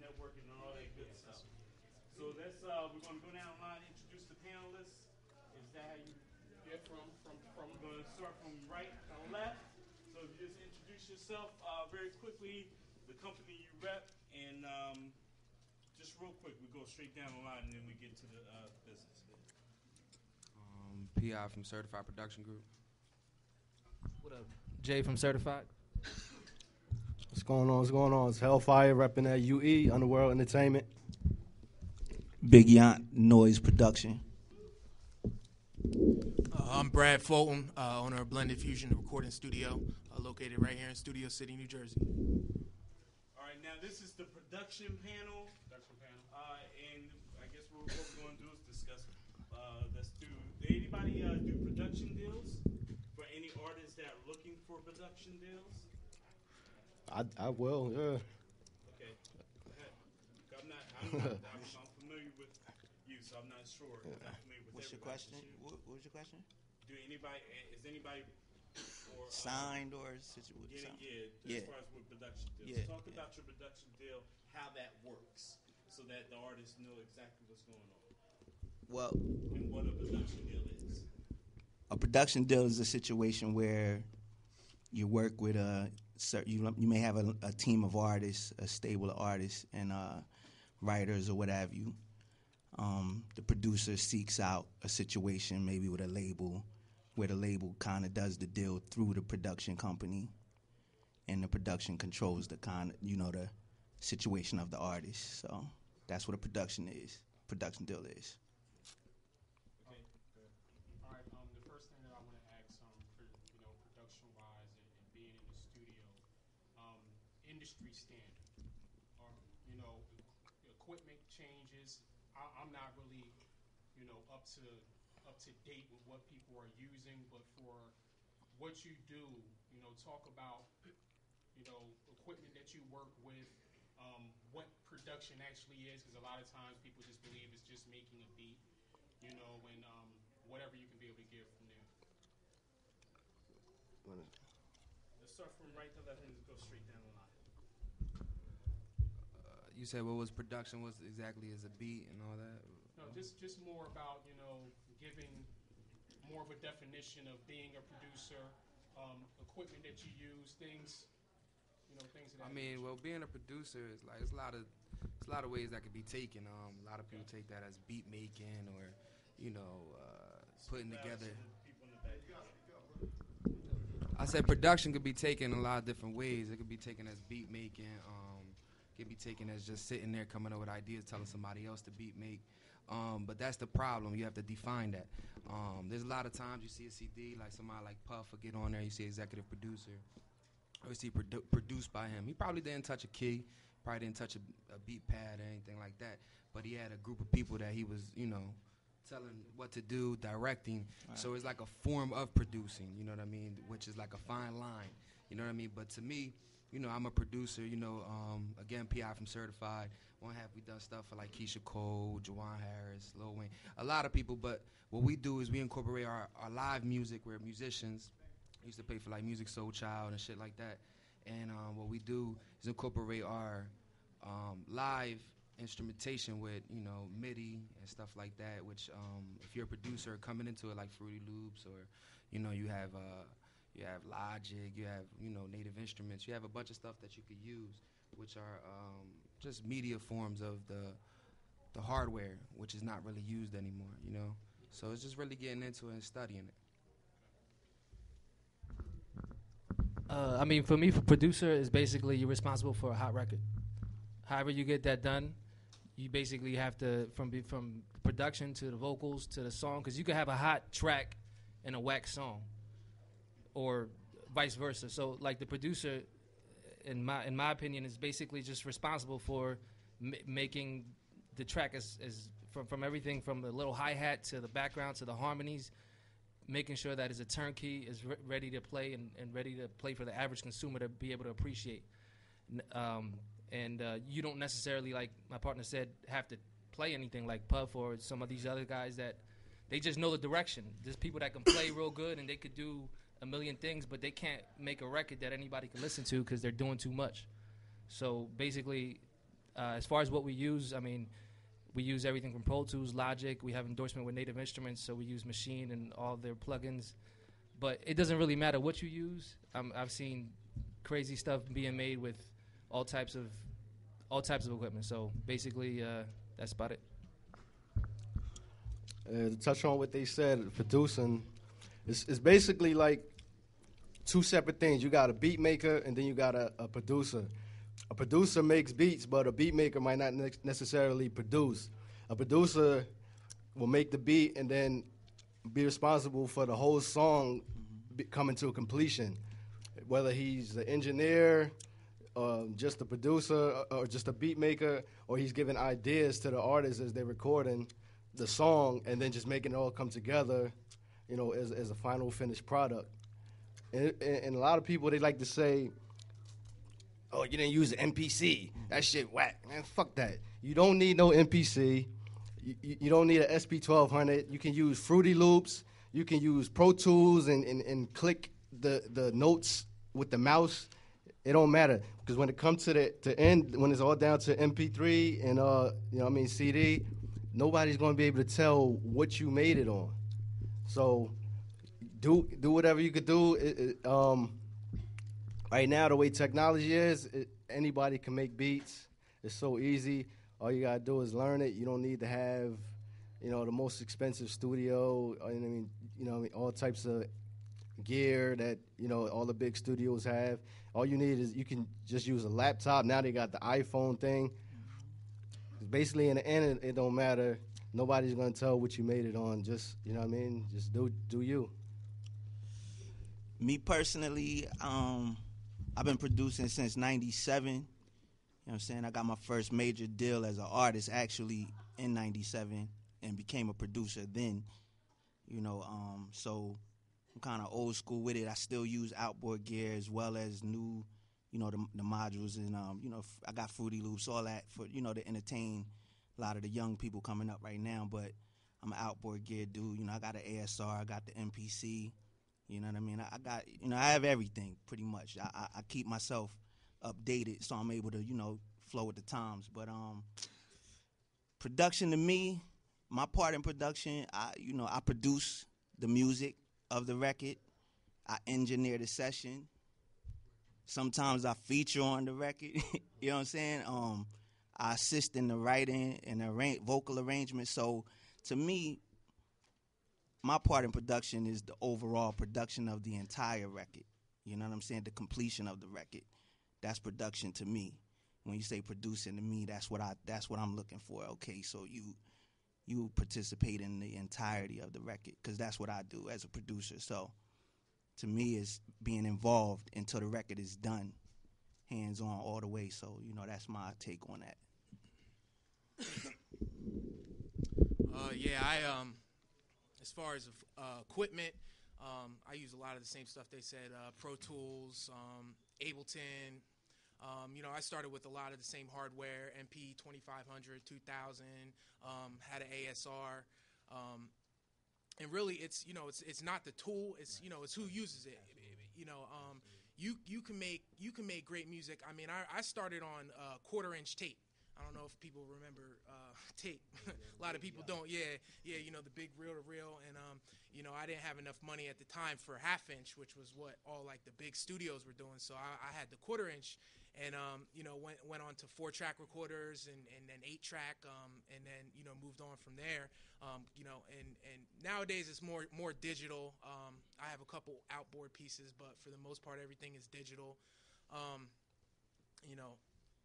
networking and all that good stuff. So let's we're gonna go down the line, introduce the panelists. Is that how you? Yeah, from. We're gonna start from right to left. So if you just introduce yourself very quickly, the company you rep, and just real quick, we go straight down the line and then we get to the business. PI from Certified Production Group. What up? Jay from Certified. What's going on? What's going on? It's Hellfire repping at UE, Underworld Entertainment. Big Yount, Noize Production. I'm Brad Fulton, owner of Blended Fusion Recording Studio, located right here in Studio City, New Jersey. All right, now this is the production panel. And I guess what we're going to do is discuss. Let's do. Anybody do production deals for any artists that are looking for production deals? I will, yeah. Okay. Go ahead. I'm familiar with you, so I'm not sure. I'm not familiar with What's your question? What was your question? Is anybody or, signed or situation? As far as with production deals. Talk about your production deal, how that works, so that the artists know exactly what's going on. Well, and what a production deal is. A production deal is a situation where you work with you may have a team of artists, a stable of artists, and writers or what have you. The producer seeks out a situation, maybe with a label, where the label kind of does the deal through the production company, and the production controls the the situation of the artist. So that's what a production deal is. Okay. All right. The first thing that I want to ask, production-wise and being in the studio, industry standard, or equipment changes. I'm not really, up to date with what people are using, but for what you do, talk about, equipment that you work with, what production actually is, because a lot of times people just believe it's just making a beat, and whatever you can be able to give from there. Let's start from right to left and go straight down the line. You said what was production was exactly as a beat and all that? No, just more about, giving more of a definition of being a producer, equipment that you use, things, things of that nature. Well, being a producer is like it's a lot of ways that could be taken. A lot of people take that as beat making or, putting together. I said production could be taken a lot of different ways. It could be taken as beat making. Could be taken as just sitting there coming up with ideas, telling somebody else to beat make. But that's the problem. You have to define that. There's a lot of times you see a CD, like somebody like Puff will get on there, you see executive producer, or you see produced by him. He probably didn't touch a key, probably didn't touch a beat pad or anything like that, but he had a group of people that he was, telling what to do, directing. Right. So it's like a form of producing, you know what I mean, which is like a fine line, you know what I mean? But to me, I'm a producer, again, PI from Certified. One half we done stuff for like Keisha Cole, Jawan Harris, Lil Wayne, a lot of people. But what we do is we incorporate our live music. We're musicians. We used to play for like Music Soul Child and shit like that. And what we do is incorporate our live instrumentation with, MIDI and stuff like that, which if you're a producer coming into it like Fruity Loops or, you have Logic, you have, native instruments. You have a bunch of stuff that you could use, which are just media forms of the hardware, which is not really used anymore, So it's just really getting into it and studying it. For me, for producer, is basically you're responsible for a hot record. However you get that done, you basically have to, from production to the vocals to the song, because you could have a hot track and a whack song, or vice versa. So, like, the producer, in my opinion, is basically just responsible for making the track as from everything from the little hi-hat to the background to the harmonies, making sure that it's a turnkey, is ready to play and ready to play for the average consumer to be able to appreciate. You don't necessarily, like my partner said, have to play anything like Puff or some of these other guys that they just know the direction. There's people that can play real good and they could do a million things, but they can't make a record that anybody can listen to because they're doing too much. So basically, As far as what we use, I mean, we use everything from Pro Tools, Logic. We have endorsement with Native Instruments, so we use Machine and all their plugins. But it doesn't really matter what you use. I've seen crazy stuff being made with all types of equipment. So basically, that's about it. To touch on what they said, producing, it's basically like two separate things. You got a beat maker and then you got a producer. A producer makes beats, but a beat maker might not necessarily produce. A producer will make the beat and then be responsible for the whole song coming to a completion. Whether he's the engineer, just a producer, or just a beat maker, or he's giving ideas to the artists as they're recording the song and then just making it all come together, you know, as a final finished product. And a lot of people, they like to say, oh, you didn't use the MPC. That shit whack. Man, fuck that. You don't need no MPC. You don't need an SP1200. You can use Fruity Loops. You can use Pro Tools and click the notes with the mouse. It don't matter. Because when it comes to the end, when it's all down to MP3 and, you know what I mean, CD, nobody's going to be able to tell what you made it on. So do whatever you could do. Right now, the way technology is, anybody can make beats. It's so easy. All you got to do is learn it. You don't need to have, you know, the most expensive studio. I mean, you know, all types of gear that, you know, all the big studios have. All you need is you can just use a laptop. Now they got the iPhone thing. Basically, in the end, it don't matter. Nobody's going to tell what you made it on. Just, you know what I mean? Just do you. Me personally, I've been producing since '97. You know what I'm saying? I got my first major deal as an artist actually in '97 and became a producer then. You know, so I'm kind of old school with it. I still use outboard gear as well as new, you know, the modules and, you know, I got Fruity Loops, all that for, you know, to entertain a lot of the young people coming up right now. But I'm an outboard gear dude. You know, I got an ASR, I got the MPC. You know what I mean? I got, you know, I have everything pretty much. I keep myself updated so I'm able to, you know, flow with the times. But production to me, my part in production, I produce the music of the record. I engineer the session. Sometimes I feature on the record. You know what I'm saying? I assist in the writing and the vocal arrangement. So to me, my part in production is the overall production of the entire record. You know what I'm saying? The completion of the record. That's production to me. When you say producing to me, that's what I'm looking for. Okay, so you participate in the entirety of the record because that's what I do as a producer. So to me, it's being involved until the record is done, hands on all the way. So you know that's my take on that. As far as equipment, I use a lot of the same stuff they said, Pro Tools, Ableton. You know, I started with a lot of the same hardware, MP 2500, 2000, had an ASR. And really, it's, you know, it's not the tool, it's, you know, it's who uses it. You know, you can make great music. I mean, I started on quarter-inch tape. I don't know if people remember tape. A lot of people don't. Yeah, you know, the big reel-to-reel. And, you know, I didn't have enough money at the time for half-inch, which was what all, like, the big studios were doing. So I had the quarter-inch and, you know, went on to 4-track recorders and then 8-track and then, you know, moved on from there. You know, and nowadays it's more digital. I have a couple outboard pieces, but for the most part, everything is digital. You know,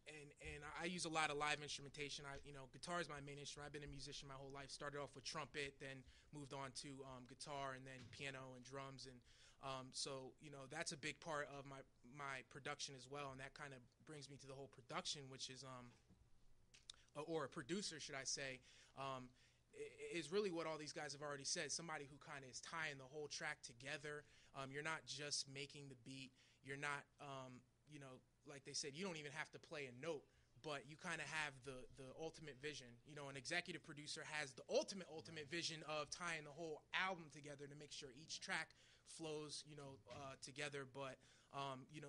and I use a lot of live instrumentation. You know, guitar is my main instrument. I've been a musician my whole life. Started off with trumpet, then moved on to guitar, and then piano and drums. And so, you know, that's a big part of my production as well. And that kind of brings me to the whole production, which is, or a producer, should I say, is really what all these guys have already said. Somebody who kind of is tying the whole track together. You're not just making the beat. You're not, you know, like they said, you don't even have to play a note, but you kind of have the ultimate vision. You know, an executive producer has the ultimate vision of tying the whole album together to make sure each track flows, together. But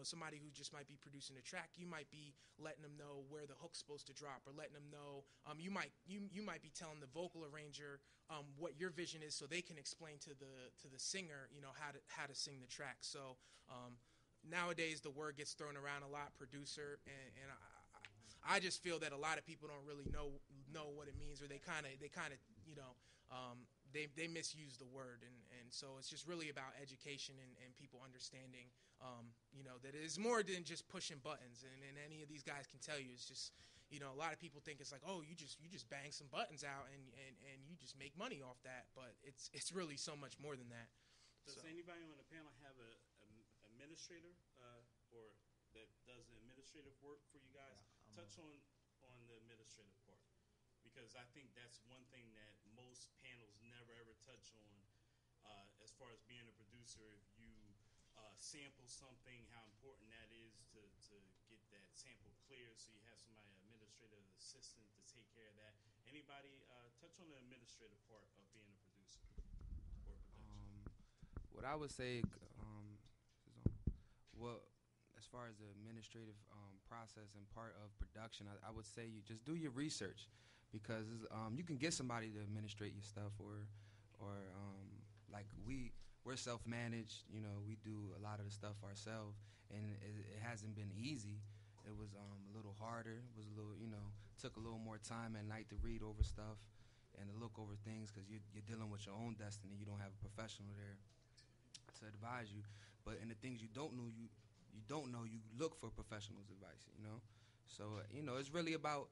somebody who just might be producing a track, you might be letting them know where the hook's supposed to drop, or letting them know you might be telling the vocal arranger what your vision is, so they can explain to the singer, how to sing the track. So nowadays the word gets thrown around a lot, producer, and I just feel that a lot of people don't really know what it means, or they kind of they misuse the word, and so it's just really about education and people understanding that it is more than just pushing buttons. And any of these guys can tell you, it's just a lot of people think it's like, oh, you just bang some buttons out and you just make money off that, but it's really so much more than that. Does anybody on the panel have a administrator or that does the administrative work for you guys? Touch on the administrative part, because I think that's one thing that most panels never ever touch on, as far as being a producer. If you sample something, how important that is to get that sample clear, so you have somebody, administrative assistant, to take care of that. Anybody touch on the administrative part of being a producer or production? What I would say, as far as the administrative process and part of production, I would say you just do your research, because you can get somebody to administrate your stuff, or like we're self-managed. We do a lot of the stuff ourselves, and it hasn't been easy. It was a little harder. It was a little, took a little more time at night to read over stuff and to look over things, because you're dealing with your own destiny. You don't have a professional there to advise you. But in the things you don't know, you look for professionals' advice. So it's really about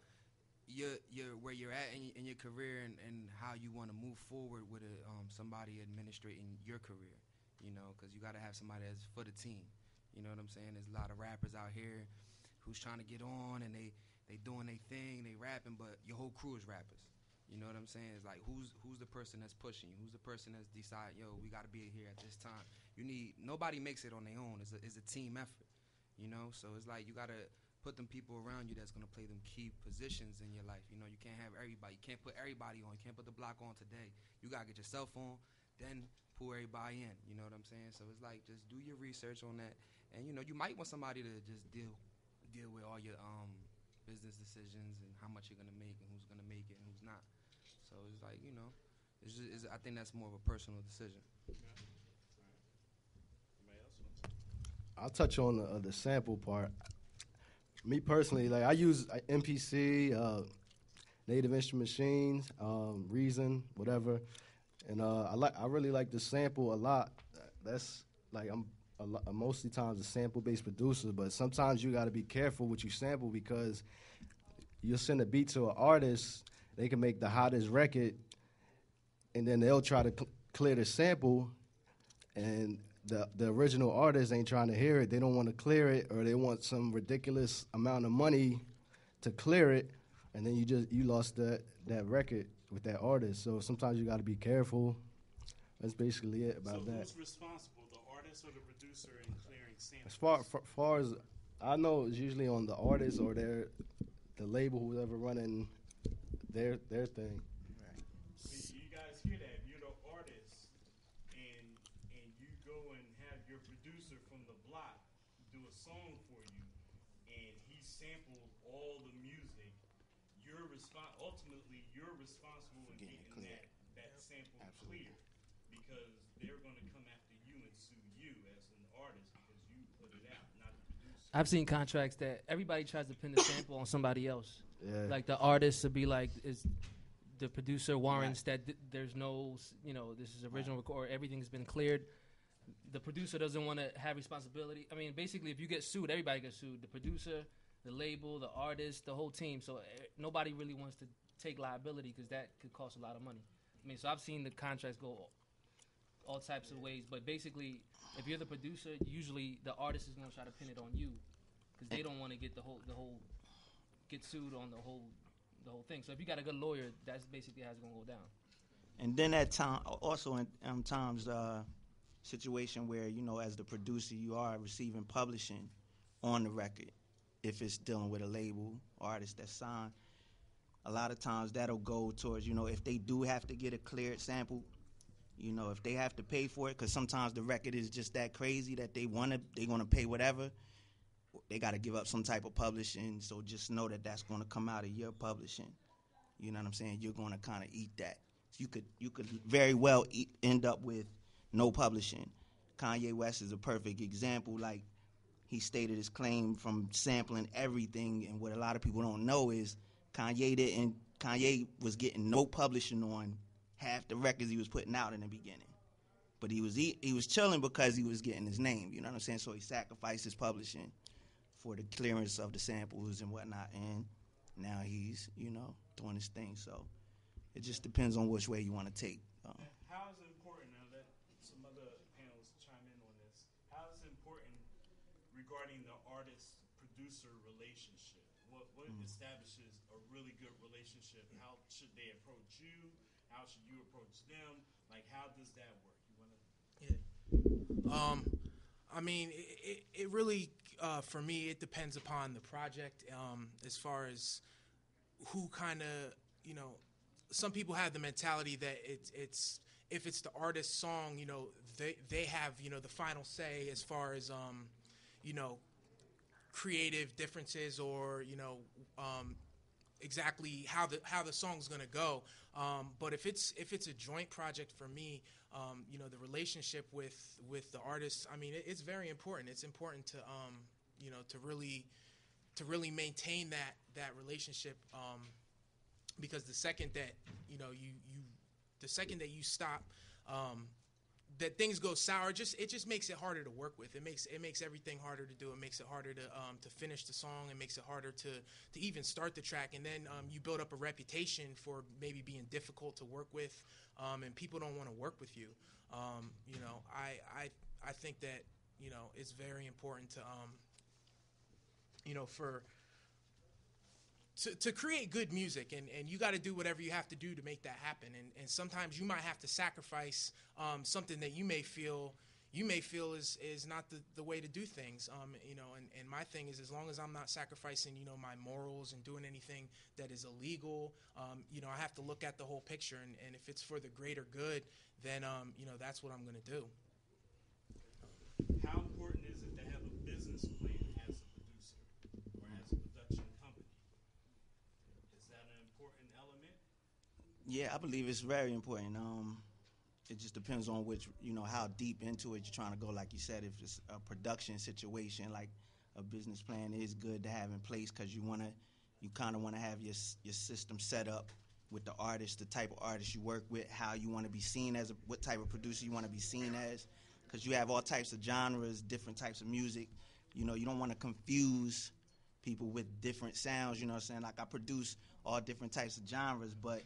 your where you're at in your career, and how you want to move forward with somebody administrating your career. Because you got to have somebody that's for the team. You know what I'm saying? There's a lot of rappers out here who's trying to get on, and they doing their thing, they rapping, but your whole crew is rappers. You know what I'm saying? It's like, who's the person that's pushing you? Who's the person that's deciding, yo, we got to be here at this time? Nobody makes it on their own. It's a team effort. So it's like, you got to put them people around you that's going to play them key positions in your life. You can't have everybody. You can't put everybody on. You can't put the block on today. You got to get yourself on, then pull everybody in. You know what I'm saying? So it's like, just do your research on that. And, you might want somebody to just deal with all your business decisions, and how much you're going to make, and who's going to make it and who's not. So it's like, I think that's more of a personal decision. Okay. All right. Anybody else? I'll touch on the sample part. Me personally, like, I use MPC, Native Instrument Machines, Reason, whatever, and I really like the sample a lot. That's like, I'm mostly times a sample-based producer, but sometimes you got to be careful what you sample, because you'll send a beat to an artist, they can make the hottest record, and then they'll try to clear the sample, and the original artist ain't trying to hear it. They don't want to clear it, or they want some ridiculous amount of money to clear it, and then you lost that record with that artist. So sometimes you got to be careful. That's basically it about that. So who's responsible, the artist or the producer, in clearing samples? As far as I know, it's usually on the artist or the label, whoever running their thing. Right. See, you guys hear that? You're the artist, and you go and have your producer from the block do a song for you, and he sampled all the music. Ultimately, you're responsible in getting that sample clear, because they're going to come after you and sue you as an artist because you put it out, not the producer. I've seen contracts that everybody tries to pin the sample on somebody else. Yeah. Like the artist would be like, the producer warrants that there's no, this is original record, everything's been cleared. The producer doesn't want to have responsibility. I mean, basically, if you get sued, everybody gets sued. The producer, the label, the artist, the whole team. So nobody really wants to take liability, because that could cost a lot of money. I mean, so I've seen the contracts go all types of ways. But basically, if you're the producer, usually the artist is going to try to pin it on you, because they don't want to get the whole get sued on the whole thing. So if you got a good lawyer, that's basically how it's going to go down. And then at time, also in times, situation where, as the producer, you are receiving publishing on the record. If it's dealing with a label, artist that's signed, a lot of times that'll go towards, if they do have to get a cleared sample, You know, if they have to pay for it, because sometimes the record is just that crazy that they're gonna pay whatever. They got to give up some type of publishing. So just know that that's gonna come out of your publishing. You know what I'm saying? You're gonna kind of eat that. So you could very well end up with no publishing. Kanye West is a perfect example. Like, he stated his claim from sampling everything, and what a lot of people don't know is Kanye was getting no publishing on half the records he was putting out in the beginning. But he was chilling because he was getting his name, you know what I'm saying? So he sacrificed his publishing for the clearance of the samples and whatnot, and now he's, you know, doing his thing. So it just depends on which way you want to take. How is it important, now let some other panels chime in on this, how is it important regarding the artist-producer relationship? What establishes a really good relationship? How should they approach you? How should you approach them? Like, how does that work? You want to? Yeah. I mean, it really, for me, it depends upon the project. As far as who kind of, you know, some people have the mentality that it's if it's the artist's song, you know, they have, you know, the final say as far as, you know, creative differences or, you know, exactly how the song's gonna go. But if it's a joint project for me, you know, the relationship with the artist, I mean, it's very important. It's important to you know, to really maintain that relationship, because the second that, you know, the second that you stop, that things go sour, it just makes it harder to work with. It makes everything harder to do. It makes it harder to finish the song. It makes it harder to even start the track. And then you build up a reputation for maybe being difficult to work with, and people don't want to work with you. You know, I think that, you know, it's very important to you know, to create good music, and you got to do whatever you have to do to make that happen. And sometimes you might have to sacrifice something that you may feel is not the way to do things. You know, and my thing is, as long as I'm not sacrificing, you know, my morals and doing anything that is illegal, you know, I have to look at the whole picture. And if it's for the greater good, then, you know, that's what I'm going to do. How important is it to have a business plan as a producer or as a production company? Is that an important element? Yeah, I believe it's very important. It just depends on which, you know, how deep into it you're trying to go. Like you said, if it's a production situation, like a business plan is good to have in place, because you kind of want to have your system set up with the artist, the type of artist you work with, how you want to be seen as, what type of producer you want to be seen as, because you have all types of genres, different types of music. You know, you don't want to confuse people with different sounds, you know what I'm saying? Like, I produce all different types of genres, but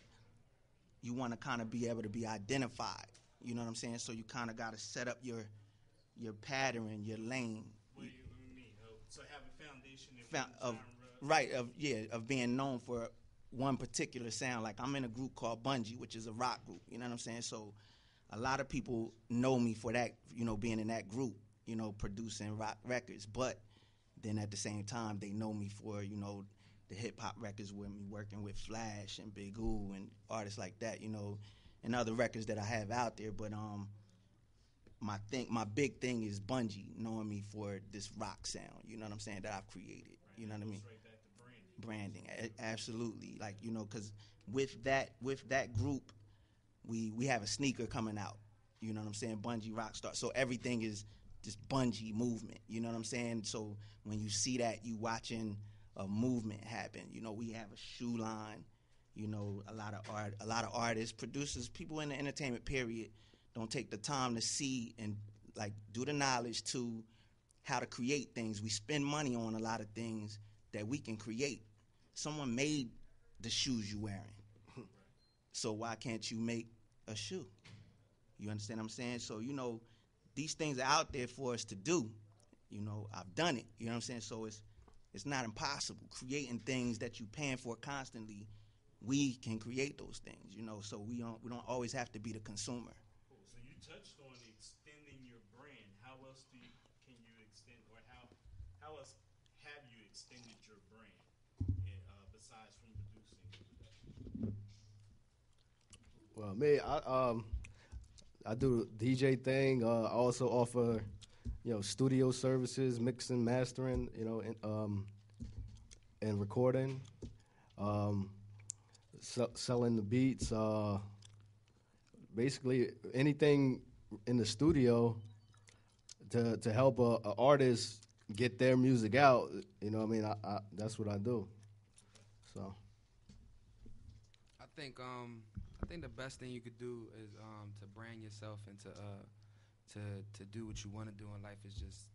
you want to kind of be able to be identified, you know what I'm saying? So you kind of got to set up your pattern, your lane. What do you mean? So have a foundation in one genre? Right, of being known for one particular sound. Like, I'm in a group called Bungie, which is a rock group, you know what I'm saying? So a lot of people know me for that, you know, being in that group, you know, producing rock records. But then at the same time, they know me for, you know, the hip-hop records with me, working with Flash and Big Ooh and artists like that, you know, and other records that I have out there. But my big thing is Bungie knowing me for this rock sound, you know what I'm saying, that I've created, right, you know what I mean? Right back to branding. Absolutely. Like, you know, because with that group, we have a sneaker coming out, you know what I'm saying, Bungie Rockstar. So everything is this Bungie movement, you know what I'm saying? So when you see that, you watching a movement happen. You know, we have a shoe line, you know, a lot of artists, producers, people in the entertainment period don't take the time to see and, like, do the knowledge to how to create things. We spend money on a lot of things that we can create. Someone made the shoes you're wearing. So why can't you make a shoe? You understand what I'm saying? So, you know, these things are out there for us to do. You know, I've done it. You know what I'm saying? So it's not impossible. Creating things that you're paying for constantly, we can create those things, you know, so we don't always have to be the consumer. Cool. So you touched on extending your brand. How else can you extend, or how else have you extended your brand besides from producing? Well, me, I do DJ thing. I also offer, studio services, mixing, mastering, and recording, selling the beats. Basically, anything in the studio to help a artist get their music out. I that's what I do. So. I think the best thing you could do is to brand yourself and to do what you want to do in life is just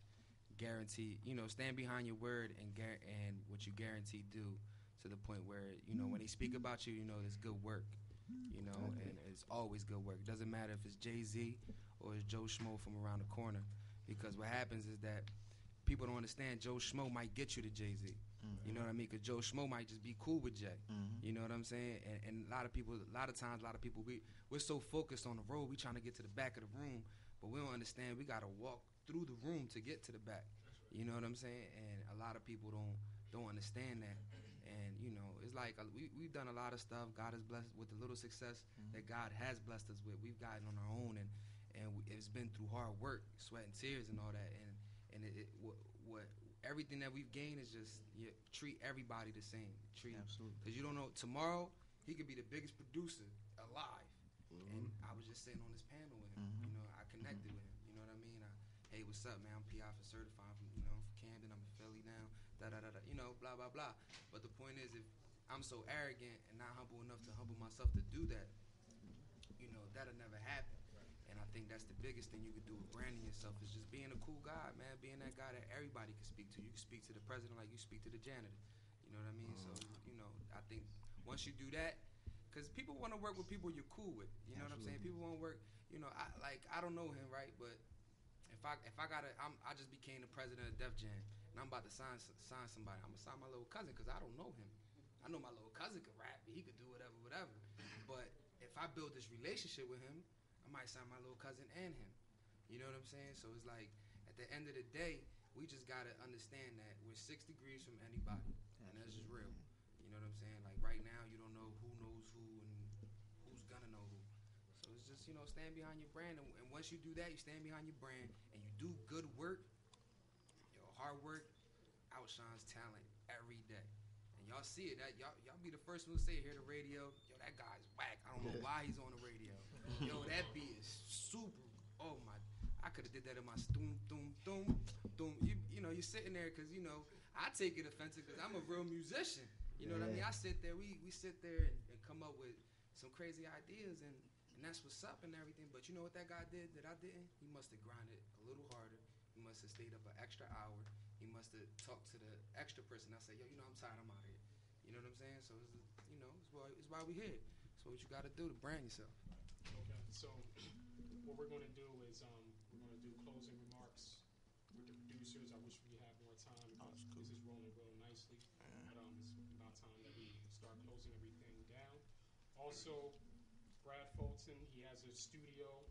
guarantee, stand behind your word and what you guarantee do to the point where, when they speak about you, it's good work, and it's always good work. It doesn't matter if it's Jay-Z or it's Joe Schmo from around the corner, because what happens is that people don't understand Joe Schmo might get you to Jay-Z. You know what I mean? Because Joe Schmo might just be cool with Jay. You know what I'm saying? And a lot of times, we're so focused on the road, we trying to get to the back of the room, but we don't understand we got to walk through the room to get to the back. You know what I'm saying? And a lot of people don't understand that. And, it's like we've done a lot of stuff. God has blessed with the little success that God has blessed us with. We've gotten on our own, and it's been through hard work, sweat and tears and all that. And what everything that we've gained is just treat everybody the same. Absolutely. Because you don't know, tomorrow he could be the biggest producer alive. And I was just sitting on this panel with him. I connected with him. You know what I mean? Hey, what's up, man? I'm PI for certified from Camden. I'm in Philly now. Blah blah blah. But the point is, if I'm so arrogant and not humble enough to humble myself to do that, that'll never happen. And I think that's the biggest thing you could do with branding yourself is just being a cool guy, man. Being that guy that everybody can speak to. You can speak to the president like you speak to the janitor. You know what I mean? So, I think once you do that, because people want to work with people you're cool with. You know what I'm saying? People want to work. I don't know him, right? But if I I just became the president of Def Jam, and I'm about to sign somebody. I'm gonna sign my little cousin because I don't know him. I know my little cousin could rap, but he could do whatever. But if I build this relationship with him, I might sign my little cousin and him. You know what I'm saying? So it's like, at the end of the day, we just got to understand that we're 6 degrees from anybody. And that's just real. You know what I'm saying? Like, right now, you don't know who knows who and who's going to know who. So it's just, stand behind your brand. And once you do that, you stand behind your brand, and you do good work, hard work outshines talent every day. And y'all see it. Y'all be the first one to say it, hear the radio. Yo, that guy's whack. I don't know why he's on the radio. Yo, that beat is super. Oh my! I could have did that in my doom. You're sitting there because I take it offensive because I'm a real musician. You know what I mean? I sit there. We sit there and come up with some crazy ideas, and that's what's up and everything. But you know what that guy did that I didn't? He must have grinded a little harder. He must have stayed up an extra hour. He must have talked to the extra person. I said, yo, I'm tired. I'm out of here. You know what I'm saying? So it's why we here. So what you got to do to brand yourself. Okay, so what we're going to do is we're going to do closing remarks with the producers. I wish we had more time because this is rolling real nicely. But it's about time that we start closing everything down. Also, Brad Fulton, he has a studio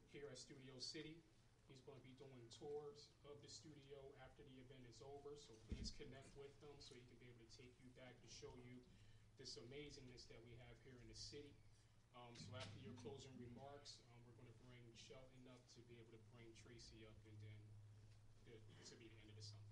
here at Studio City. He's going to be doing tours of the studio after the event is over. So please connect with him so he can be able to take you back to show you this amazingness that we have here in the city. So after your closing remarks, we're going to bring Shelton up to be able to bring Tracy up, and then this will be the end of the summit.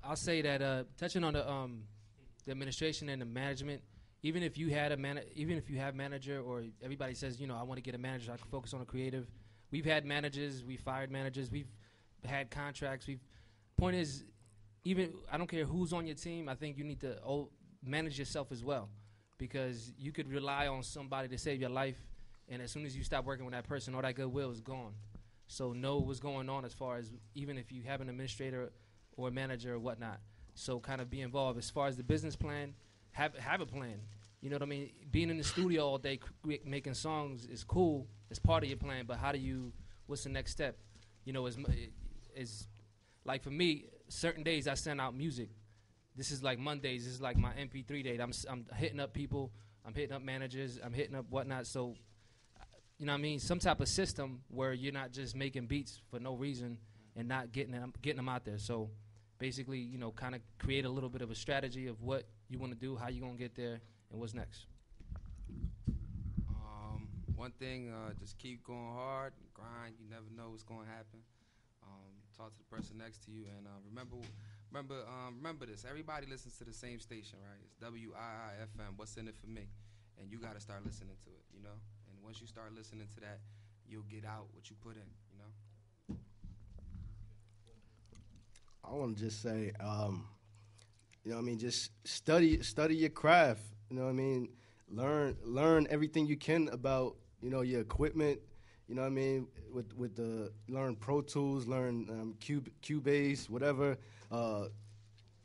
I'll say that touching on the administration and the management, even if you have manager, or everybody says, I want to get a manager, I can focus on the creative. We've had managers, we fired managers, we've had contracts. Point is, even I don't care who's on your team, I think you need to manage yourself as well, because you could rely on somebody to save your life, and as soon as you stop working with that person, all that goodwill is gone. So know what's going on as far as even if you have an administrator or a manager or whatnot. So kind of be involved. As far as the business plan, have a plan. You know what I mean? Being in the studio all day making songs is cool. It's part of your plan, but what's the next step? Is like for me, certain days I send out music. This is like Mondays. This is like my MP3 day. I'm hitting up people. I'm hitting up managers. I'm hitting up whatnot. So, you know what I mean? Some type of system where you're not just making beats for no reason and not getting them out there. So, basically, kind of create a little bit of a strategy of what you want to do, how you going to get there, and what's next? One thing, just keep going hard, grind. You never know what's going to happen. Talk to the person next to you, and remember this. Everybody listens to the same station, right? It's WIIFM. What's in it for me? And you got to start listening to it, you know. And once you start listening to that, you'll get out what you put in, you know. I want to just say, you know what I mean, just study your craft. You know what I mean? Learn everything you can about, you know, your equipment. You know what I mean? With the learn Pro Tools, learn Cubase, whatever.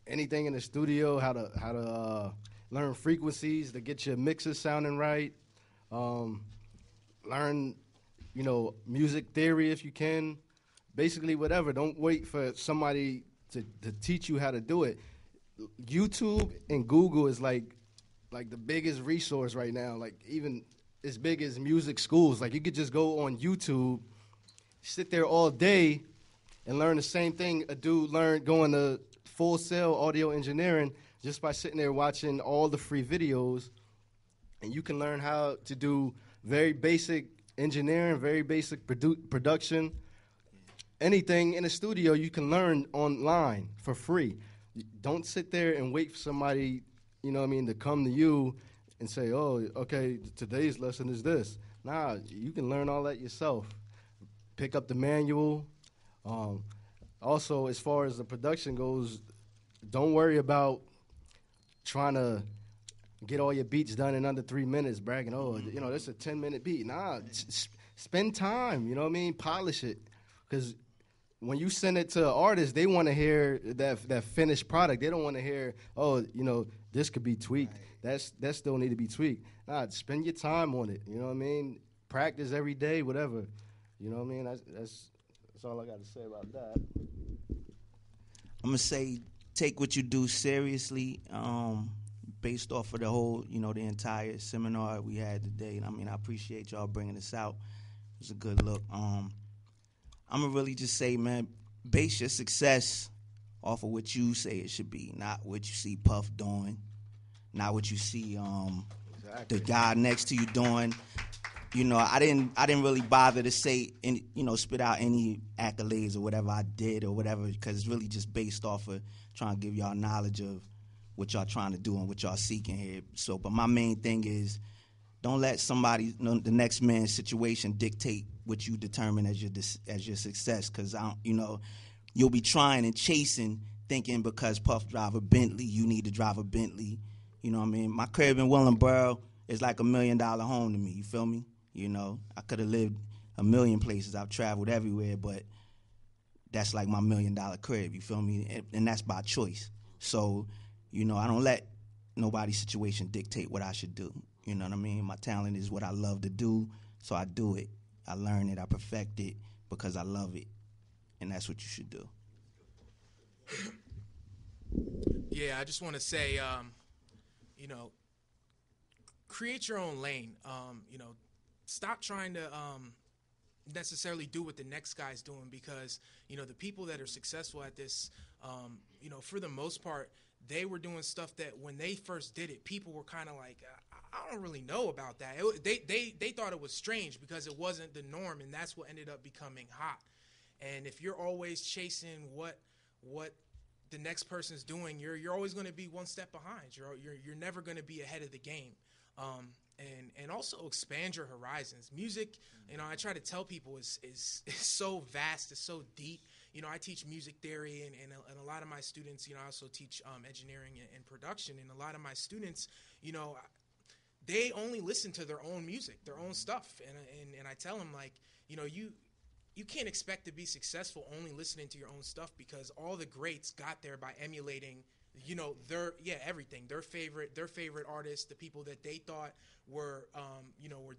Anything in the studio, how to learn frequencies to get your mixes sounding right. Learn, you know, music theory if you can. Basically, whatever. Don't wait for somebody to teach you how to do it. YouTube and Google is like the biggest resource right now. Like even as big as music schools. Like you could just go on YouTube, sit there all day, and learn the same thing a dude learned going to Full Sail Audio Engineering just by sitting there watching all the free videos. And you can learn how to do very basic engineering, very basic production. Anything in the studio you can learn online for free. Don't sit there and wait for somebody, you know what I mean, to come to you and say, oh, okay, today's lesson is this. Nah, you can learn all that yourself. Pick up the manual. Also, as far as the production goes, don't worry about trying to get all your beats done in under 3 minutes, bragging, oh, you know, that's a 10-minute beat. Nah, spend time, you know what I mean? Polish it. Because when you send it to an artist, they want to hear that finished product. They don't want to hear, oh, you know, this could be tweaked. That still need to be tweaked. Nah, spend your time on it. You know what I mean? Practice every day, whatever. You know what I mean? That's all I got to say about that. I'm gonna say take what you do seriously. Based off of the whole, you know, the entire seminar we had today. I mean, I appreciate y'all bringing this out. It was a good look. I'm gonna really just say, man, base your success off of what you say it should be, not what you see Puff doing, not what you see the guy next to you doing. You know, I didn't really bother to say, spit out any accolades or whatever I did or whatever, because it's really just based off of trying to give y'all knowledge of what y'all trying to do and what y'all seeking here. So, but my main thing is, don't let somebody, the next man's situation dictate what you determine as your success. Because you'll be trying and chasing, thinking because Puff drive a Bentley, you need to drive a Bentley. You know what I mean? My crib in Willingboro is like $1 million home to me. You feel me? You know, I could have lived a million places. I've traveled everywhere, but that's like my $1 million crib. You feel me? And that's by choice. So, you know, I don't let nobody's situation dictate what I should do. You know what I mean? My talent is what I love to do, so I do it. I learn it, I perfect it because I love it, and that's what you should do. Yeah, I just want to say, create your own lane. Stop trying to necessarily do what the next guy's doing because, you know, the people that are successful at this, for the most part, they were doing stuff that when they first did it, people were kind of like, I don't really know about that. They thought it was strange because it wasn't the norm, and that's what ended up becoming hot. And if you're always chasing what the next person's doing, you're always going to be one step behind. You're never going to be ahead of the game. And also expand your horizons. Music, you know, I try to tell people is so vast, it's so deep. You know, I teach music theory, and a lot of my students, you know, I also teach engineering and production, and a lot of my students, you know, they only listen to their own music, their own stuff, and I tell them, like, you know, you can't expect to be successful only listening to your own stuff because all the greats got there by emulating, you know, everything, their favorite artists, the people that they thought were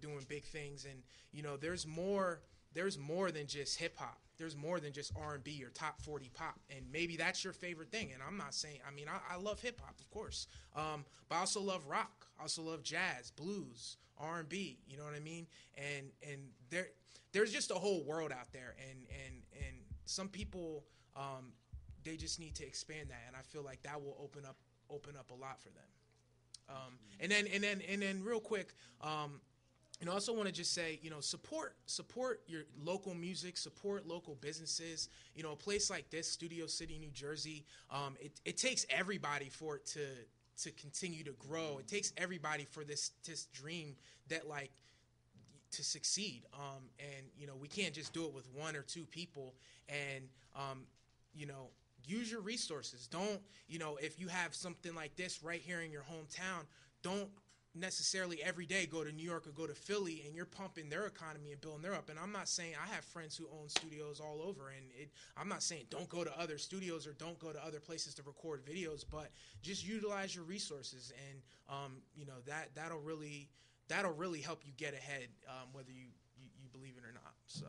doing big things, and you know, there's more than just hip hop. There's more than just R&B or top 40 pop, and maybe that's your favorite thing. And I'm not saying, I love hip hop, of course, but I also love rock. I also love jazz, blues, R&B. You know what I mean? And there's just a whole world out there, and some people they just need to expand that, and I feel like that will open up a lot for them. And then real quick, I also want to just say, support your local music, support local businesses. A place like this, Studio City, New Jersey, it takes everybody for it to continue to grow. It takes everybody for this dream to succeed. And we can't just do it with one or two people. And use your resources. Don't, if you have something like this right here in your hometown, don't necessarily every day go to New York or go to Philly and you're pumping their economy and building their up. And I'm not saying, I have friends who own studios all over, and I'm not saying don't go to other studios or don't go to other places to record videos, but just utilize your resources, and that'll really help you get ahead, whether you believe it or not. So